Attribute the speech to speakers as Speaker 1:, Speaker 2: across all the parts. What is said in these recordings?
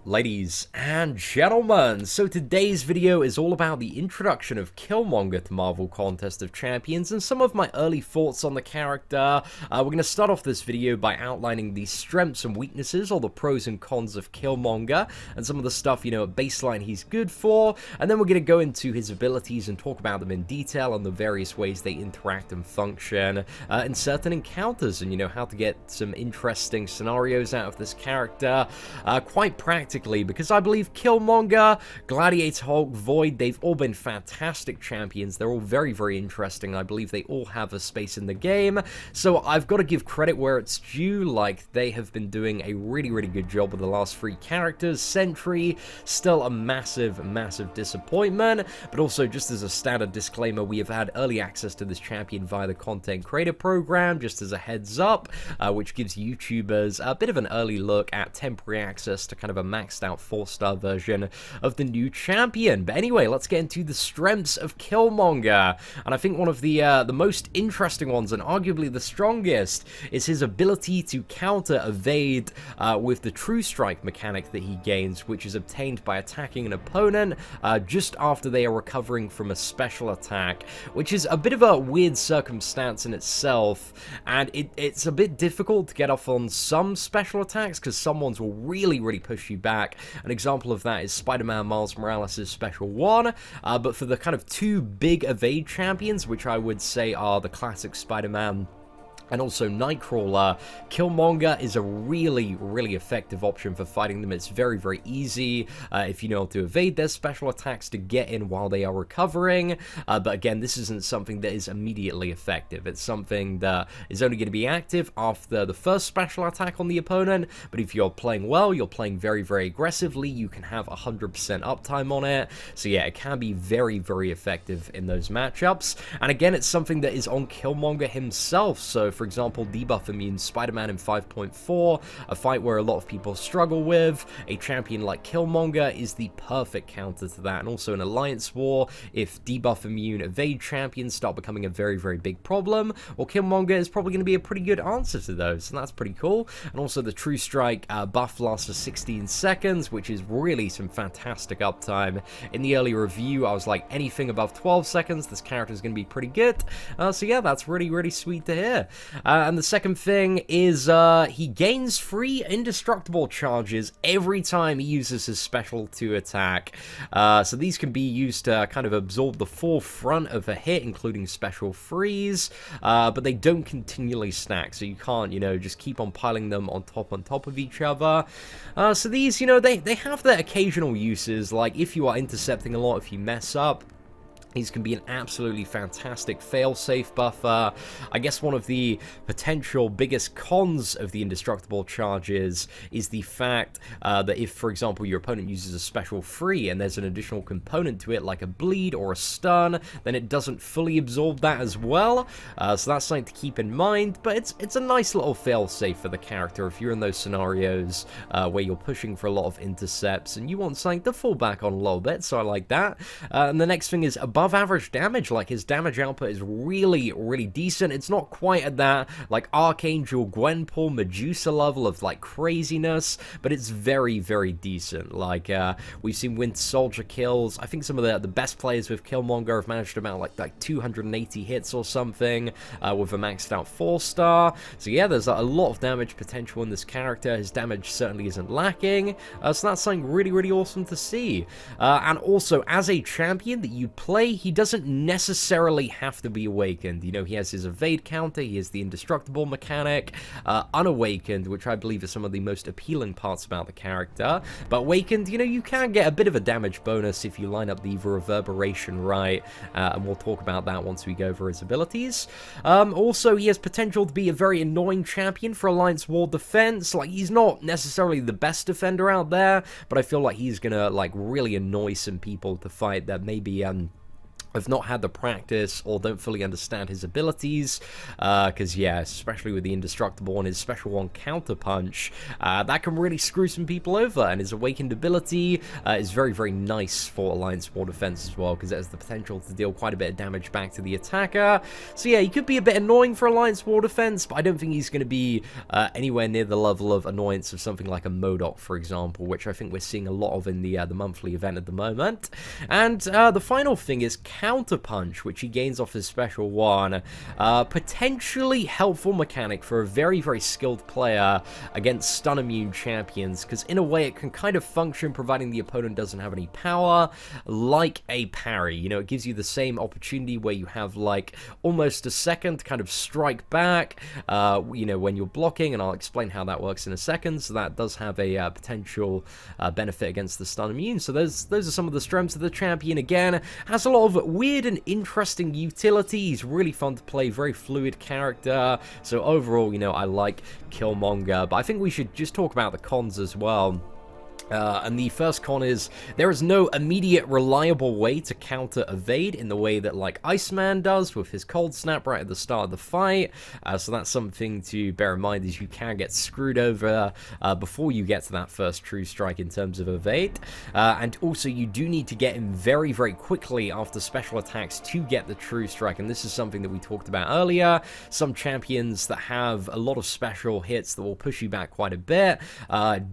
Speaker 1: Ladies and gentlemen, so today's video is all about the introduction of Killmonger to Marvel Contest of Champions and some of my early thoughts on the character. We're going to start off this video by outlining the strengths and weaknesses, or the pros and cons of Killmonger, and some of the stuff, at baseline he's good for, and then we're going to go into his abilities and talk about them in detail and the various ways they interact and function in certain encounters, and how to get some interesting scenarios out of this character, quite practically, because I believe Killmonger, Gladiator Hulk, Void, they've all been fantastic champions. They're all very, very interesting. I believe they all have a space in the game, so I've got to give credit where it's due. Like, they have been doing a really, really good job with the last three characters. Sentry, still a massive, massive disappointment, but also, just as a standard disclaimer, we have had early access to this champion via the Content Creator Program, just as a heads up, which gives YouTubers a bit of an early look at temporary access to kind of a maxed out 4-star version of the new champion. But anyway, let's get into the strengths of Killmonger. And I think one of the most interesting ones, and arguably the strongest, is his ability to counter evade with the True Strike mechanic that he gains, which is obtained by attacking an opponent just after they are recovering from a special attack, which is a bit of a weird circumstance in itself, and it's a bit difficult to get off on some special attacks because some ones will really, really push you back. An example of that is Spider-Man Miles Morales' Special 1, but for the kind of two big evade champions, which I would say are the classic Spider-Man and also Nightcrawler, Killmonger is a really, really effective option for fighting them. It's very, very easy if you know how to evade their special attacks to get in while they are recovering. But again, this isn't something that is immediately effective. It's something that is only going to be active after the first special attack on the opponent. But if you're playing well, you're playing very, very aggressively, you can have 100% uptime on it. So yeah, it can be very, very effective in those matchups. And again, it's something that is on Killmonger himself. So for example, debuff immune Spider-Man in 5.4, a fight where a lot of people struggle with. A champion like Killmonger is the perfect counter to that. And also in Alliance War, if debuff immune evade champions start becoming a very, very big problem, well, Killmonger is probably going to be a pretty good answer to those, and that's pretty cool. And also the True Strike buff lasts for 16 seconds, which is really some fantastic uptime. In the early review, I was like, anything above 12 seconds, this character is going to be pretty good. So yeah, that's really, really sweet to hear. And the second thing is he gains free indestructible charges every time he uses his special to attack. So these can be used to kind of absorb the full front of a hit, including special freeze, but they don't continually stack, so you can't, just keep on piling them on top of each other. So these, they have their occasional uses, like if you are intercepting a lot, if you mess up, these can be an absolutely fantastic fail-safe buffer. I guess one of the potential biggest cons of the indestructible charges is the fact that if, for example, your opponent uses a special free and there's an additional component to it, like a bleed or a stun, then it doesn't fully absorb that as well. So that's something to keep in mind, but it's a nice little fail-safe for the character if you're in those scenarios where you're pushing for a lot of intercepts and you want something to fall back on a little bit, so I like that. And the next thing is above average damage. Like, his damage output is really, really decent. It's not quite at that like Archangel, Gwenpool, Medusa level of like craziness, but it's very, very decent. Like we've seen Winter Soldier kills. I think some of the best players with Killmonger have managed to mount like 280 hits or something with a maxed out 4-star. So yeah, there's a lot of damage potential in this character. His damage certainly isn't lacking, so that's something really, really awesome to see. And also, as a champion that you play, he doesn't necessarily have to be awakened. He has his evade counter, he has the indestructible mechanic, unawakened, which I believe is some of the most appealing parts about the character. But awakened, you can get a bit of a damage bonus if you line up the reverberation right, and we'll talk about that once we go over his abilities. Also, he has potential to be a very annoying champion for Alliance War defense. Like, he's not necessarily the best defender out there, but I feel like he's gonna like really annoy some people to fight that maybe have not had the practice or don't fully understand his abilities, because yeah, especially with the indestructible and his special one counter punch, that can really screw some people over. And his awakened ability is very, very nice for Alliance War defense as well, because it has the potential to deal quite a bit of damage back to the attacker. So yeah, he could be a bit annoying for Alliance War defense, but I don't think he's going to be anywhere near the level of annoyance of something like a MODOK, for example, which I think we're seeing a lot of in the monthly event at the moment. And the final thing is Counter Punch, which he gains off his special one. Potentially helpful mechanic for a very, very skilled player against stun immune champions, because in a way it can kind of function, providing the opponent doesn't have any power, like a parry. You know, it gives you the same opportunity where you have like almost a second to kind of strike back, you know, when you're blocking, and I'll explain how that works in a second. So that does have a potential benefit against the stun immune. So those are some of the strengths of the champion. Again, has a lot of weird and interesting utility. He's really fun to play, very fluid character. So overall, you know, I like Killmonger, but I think we should just talk about the cons as well. And the first con is there is no immediate reliable way to counter evade in the way that like Iceman does with his cold snap right at the start of the fight. So that's something to bear in mind, is you can get screwed over before you get to that first true strike in terms of evade. And also you do need to get in very, very quickly after special attacks to get the true strike. And this is something that we talked about earlier. Some champions that have a lot of special hits that will push you back quite a bit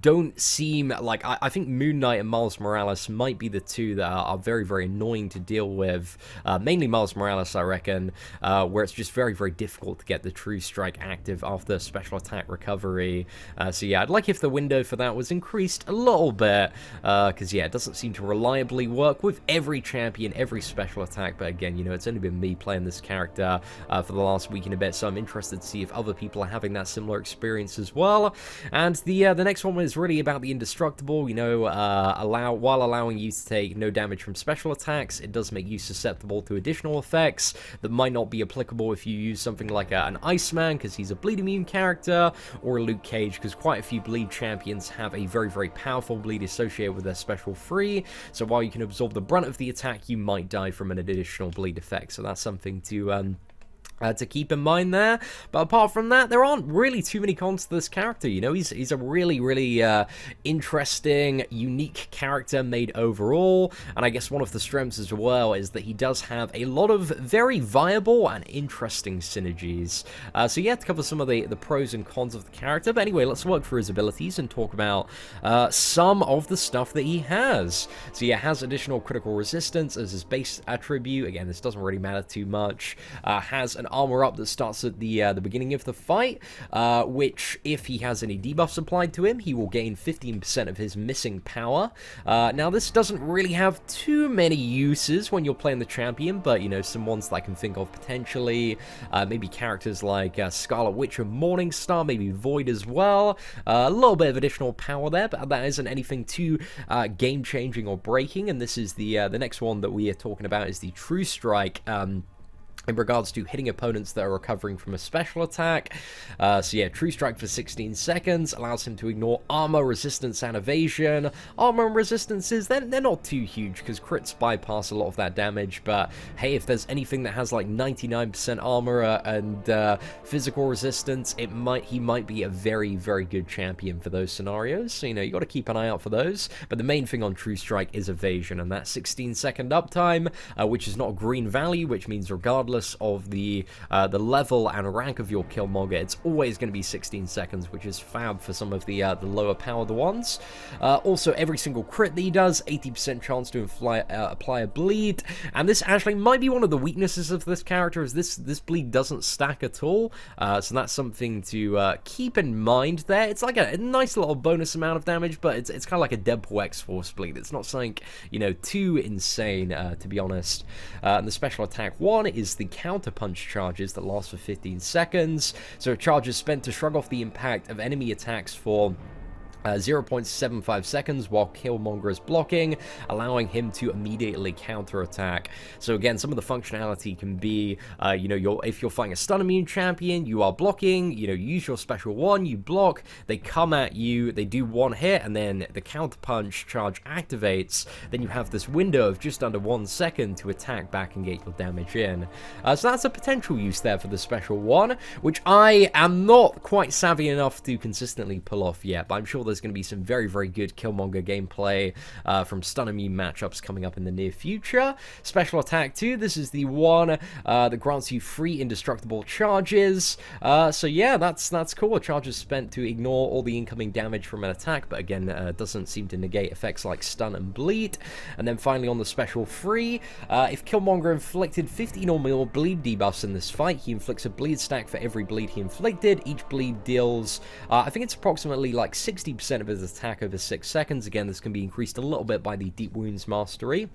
Speaker 1: don't seem like, I think Moon Knight and Miles Morales might be the two that are very, very annoying to deal with. Mainly Miles Morales, I reckon, where it's just very, very difficult to get the true strike active after special attack recovery. So yeah, I'd like if the window for that was increased a little bit, because yeah, it doesn't seem to reliably work with every champion, every special attack. But again, you know, it's only been me playing this character for the last week and a bit, so I'm interested to see if other people are having that similar experience as well. And the next one is really about the indestructible. You know, while allowing you to take no damage from special attacks, it does make you susceptible to additional effects that might not be applicable if you use something like an Iceman, because he's a bleed immune character, or a Luke Cage, because quite a few bleed champions have a very, very powerful bleed associated with their special free. So while you can absorb the brunt of the attack, you might die from an additional bleed effect. So that's something to keep in mind there. But apart from that, there aren't really too many cons to this character. You know, he's a really, really interesting, unique character made overall. And I guess one of the strengths as well is that he does have a lot of very viable and interesting synergies. So yeah, to cover some of the pros and cons of the character. But anyway, let's work through his abilities and talk about some of the stuff that he has. So yeah, has additional critical resistance as his base attribute. Again, this doesn't really matter too much. Has an armor up that starts at the beginning of the fight, which, if he has any debuffs applied to him, he will gain 15% of his missing power. Now, this doesn't really have too many uses when you're playing the champion, but, you know, some ones that I can think of potentially, maybe characters like Scarlet Witch and Morningstar, maybe Void as well. A little bit of additional power there, but that isn't anything too game-changing or breaking, and this is the next one that we are talking about, is the True Strike, in regards to hitting opponents that are recovering from a special attack. So yeah, True Strike for 16 seconds allows him to ignore armor, resistance, and evasion. Armor and resistances, they're not too huge, because crits bypass a lot of that damage, but hey, if there's anything that has like 99% armor and physical resistance, he might be a very, very good champion for those scenarios. So, you know, you got to keep an eye out for those. But the main thing on True Strike is evasion, and that 16-second uptime, which is not a green value, which means regardless of the level and rank of your Killmonger, it's always going to be 16 seconds, which is fab for some of the lower powered ones. Also, every single crit that he does, 80% chance to apply a bleed, and this actually might be one of the weaknesses of this character, is this bleed doesn't stack at all. So that's something to keep in mind there. It's like a nice little bonus amount of damage, but it's kind of like a Deadpool X-Force bleed. It's not something, you know, too insane, to be honest. And the special attack one is the counter punch charges that last for 15 seconds. So charges spent to shrug off the impact of enemy attacks for 0.75 seconds while Killmonger is blocking, allowing him to immediately counterattack. So again, some of the functionality can be, if you're fighting a stun immune champion, you are blocking, use your special one, you block, they come at you, they do one hit, and then the counter punch charge activates. Then you have this window of just under 1 second to attack back and get your damage in. So that's a potential use there for the special one, which I am not quite savvy enough to consistently pull off yet, but I'm sure there's going to be some very, very good Killmonger gameplay from stun immune matchups coming up in the near future. Special attack 2, this is the one that grants you free indestructible charges. So yeah, that's cool. Charges spent to ignore all the incoming damage from an attack, but again, doesn't seem to negate effects like stun and bleed. And then finally on the special free, if Killmonger inflicted 15 or more bleed debuffs in this fight, he inflicts a bleed stack for every bleed he inflicted. Each bleed deals, I think it's approximately like 60% of his attack over 6 seconds. Again, this can be increased a little bit by the Deep Wounds Mastery.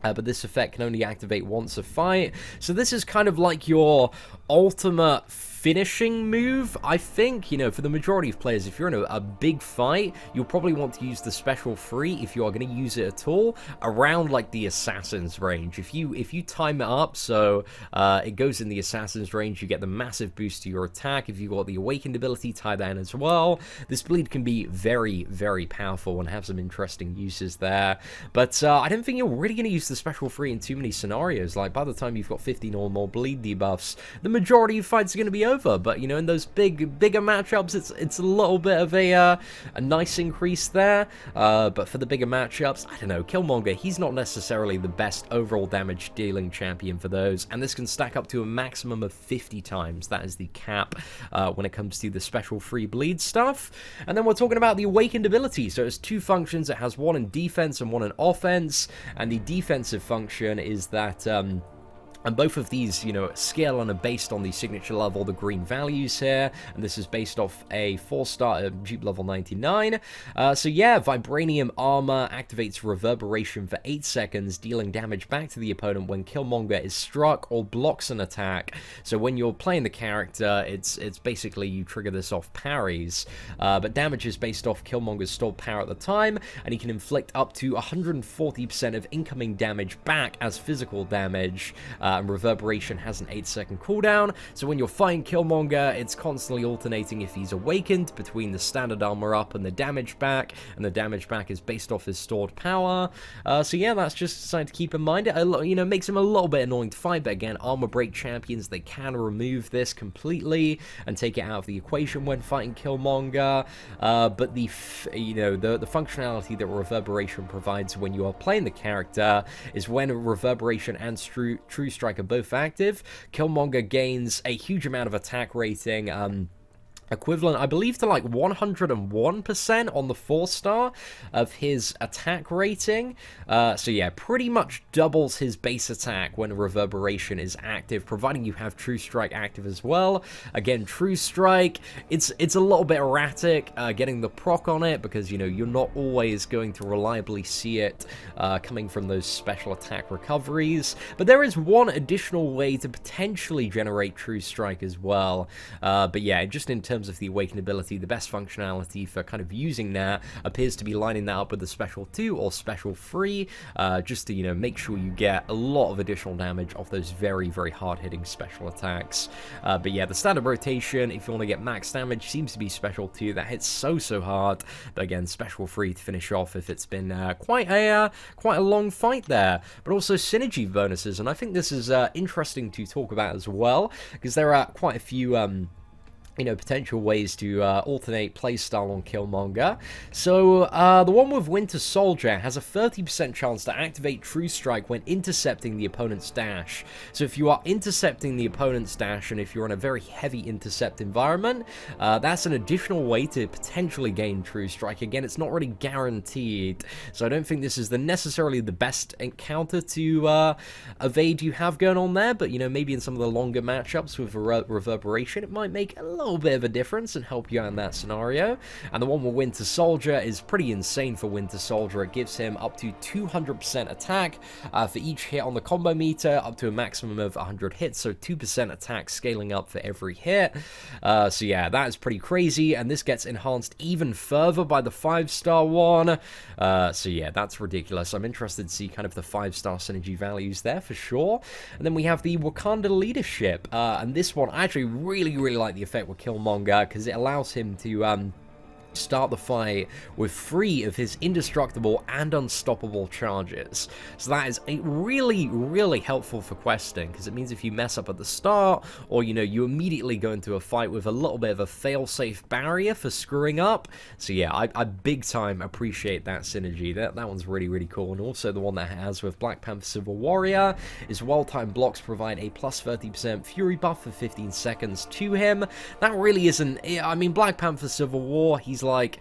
Speaker 1: But this effect can only activate once a fight. So this is kind of like your ultimate finishing move, I think. For the majority of players, if you're in a big fight, you'll probably want to use the special free, if you are going to use it at all, around like the assassin's range. If you time it up so it goes in the assassin's range, you get the massive boost to your attack. If you've got the awakened ability, tie that in as well. This bleed can be very, very powerful and have some interesting uses there. But I don't think you're really going to use the special free in too many scenarios. Like, by the time you've got 15 or more bleed debuffs, the majority of fights are going to be over. But in those bigger matchups, it's a little bit of a nice increase there. But for the bigger matchups, I don't know, Killmonger, he's not necessarily the best overall damage dealing champion for those, and this can stack up to a maximum of 50 times. That is the cap when it comes to the special free bleed stuff. And then we're talking about the awakened ability. So it's 2 functions. It has one in defense and one in offense, and the defensive function is that and both of these, scale and are based on the signature level, the green values here, and this is based off a 4-star at Jeep level 99. So yeah, Vibranium Armor activates Reverberation for 8 seconds, dealing damage back to the opponent when Killmonger is struck or blocks an attack. So when you're playing the character, it's basically you trigger this off parries, but damage is based off Killmonger's stored power at the time, and he can inflict up to 140% of incoming damage back as physical damage. And Reverberation has an 8-second cooldown, so when you're fighting Killmonger, it's constantly alternating if he's awakened between the standard armor up and the damage back, and the damage back is based off his stored power. So yeah, that's just something to keep in mind. It makes him a little bit annoying to fight, but again, armor break champions, they can remove this completely and take it out of the equation when fighting Killmonger. But the functionality that Reverberation provides when you are playing the character is when Reverberation and True Strike are both active, Killmonger gains a huge amount of attack rating, equivalent, I believe, to like 101% on the 4-star of his attack rating. So yeah, pretty much doubles his base attack when Reverberation is active, providing you have True Strike active as well. Again, True Strike, it's a little bit erratic getting the proc on it, because you're not always going to reliably see it coming from those special attack recoveries. But there is one additional way to potentially generate True Strike as well. But yeah, just in terms of the awakened ability, the best functionality for kind of using that appears to be lining that up with the special 2 or special 3, just to make sure you get a lot of additional damage off those very, very hard-hitting special attacks. But yeah, the standard rotation, if you want to get max damage, seems to be special 2. That hits so hard, but again, special 3 to finish off if it's been quite a long fight there. But also synergy bonuses, and I think this is interesting to talk about as well, because there are quite a few potential ways to alternate playstyle on Killmonger. So, the one with Winter Soldier has a 30% chance to activate True Strike when intercepting the opponent's dash. So if you are intercepting the opponent's dash, and if you're in a very heavy intercept environment, that's an additional way to potentially gain True Strike. Again, it's not really guaranteed, so I don't think this is necessarily the best encounter to evade you have going on there, but maybe in some of the longer matchups with Reverberation, it might make a little little bit of a difference and help you out in that scenario. And the one with Winter Soldier is pretty insane for Winter Soldier. It gives him up to 200% attack for each hit on the combo meter, up to a maximum of 100 hits, so 2% attack scaling up for every hit. So yeah, that is pretty crazy, and this gets enhanced even further by the 5-star one. So yeah, that's ridiculous. I'm interested to see kind of the 5-star synergy values there for sure. And then we have the Wakanda leadership, and this one I actually really like the effect with Killmonger because it allows him to start the fight with 3 of his indestructible and unstoppable charges. So that is really helpful for questing, because it means if you mess up at the start, or you immediately go into a fight with a little bit of a fail-safe barrier for screwing up. So yeah, I big time appreciate that synergy. That one's really cool. And also the one that has with Black Panther Civil Warrior is well-timed blocks provide a plus 30% fury buff for 15 seconds to him. That really isn't, I mean, Black Panther Civil War, he's like,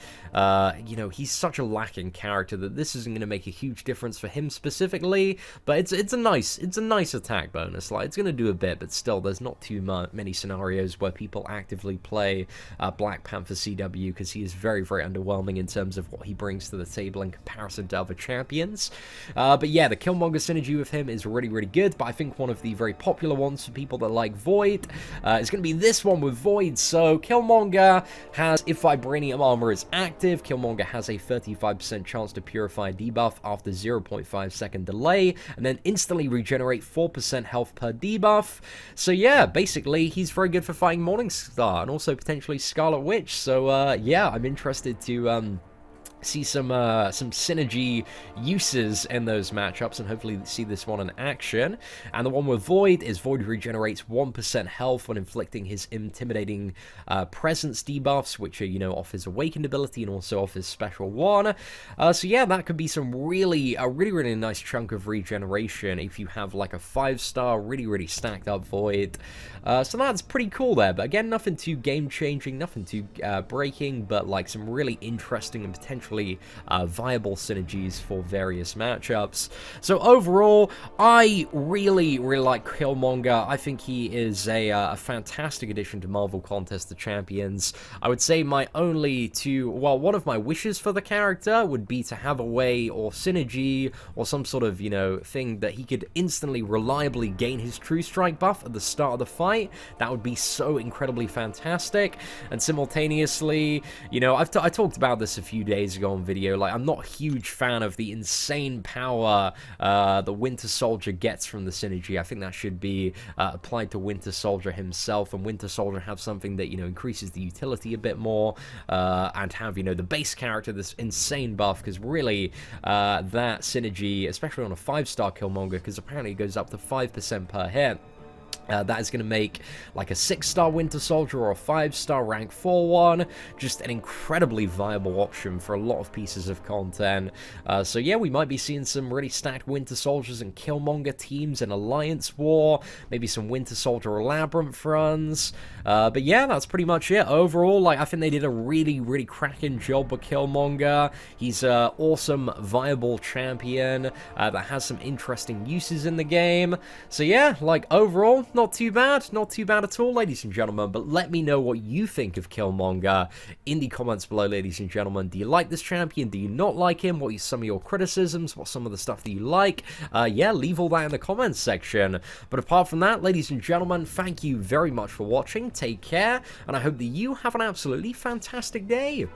Speaker 1: he's such a lacking character that this isn't going to make a huge difference for him specifically, but it's a nice attack bonus. Like, it's going to do a bit, but still, there's not too many scenarios where people actively play Black Panther CW, because he is very underwhelming in terms of what he brings to the table in comparison to other champions. But yeah, the Killmonger synergy with him is really good, but I think one of the very popular ones for people that like Void is going to be this one with Void. So Killmonger has, if Vibranium Armor is active, Killmonger has a 35% chance to purify debuff after 0.5 second delay, and then instantly regenerate 4% health per debuff. So yeah, basically he's very good for fighting Morningstar and also potentially Scarlet Witch. So yeah, I'm interested to see some synergy uses in those matchups, and hopefully see this one in action. And the one with Void is Void regenerates 1% health when inflicting his intimidating presence debuffs, which are off his awakened ability and also off his special one. So yeah, that could be some really nice chunk of regeneration if you have like a 5-star really stacked up Void. So that's pretty cool there, but again, nothing too game changing, nothing too breaking, but like some really interesting and potentially viable synergies for various matchups. So overall, I really like Killmonger. I think he is a fantastic addition to Marvel Contest of Champions. I would say one of my wishes for the character would be to have a way or synergy or some sort of, thing that he could instantly reliably gain his True Strike buff at the start of the fight. That would be so incredibly fantastic. And simultaneously, I talked about this a few days ago on video, like, I'm not a huge fan of the insane power the Winter Soldier gets from the synergy. I think that should be applied to Winter Soldier himself, and Winter Soldier have something that, increases the utility a bit more, and have, the base character, this insane buff, because really, that synergy, especially on a 5-star Killmonger, because apparently it goes up to 5% per hit, that is going to make like a 6-star Winter Soldier or a 5-star rank 4 one just an incredibly viable option for a lot of pieces of content. So yeah, we might be seeing some really stacked Winter Soldiers and Killmonger teams in Alliance War, maybe some Winter Soldier or Labyrinth runs. But yeah, that's pretty much it. Overall, like, I think they did a really cracking job with Killmonger. He's an awesome, viable champion that has some interesting uses in the game. So yeah, like, overall, not too bad at all, ladies and gentlemen. But let me know what you think of Killmonger in the comments below, ladies and gentlemen. Do you like this champion? Do you not like him? What are some of your criticisms? What's some of the stuff that you like? Yeah, leave all that in the comments section. But apart from that, ladies and gentlemen, thank you very much for watching. Take care, and I hope that you have an absolutely fantastic day.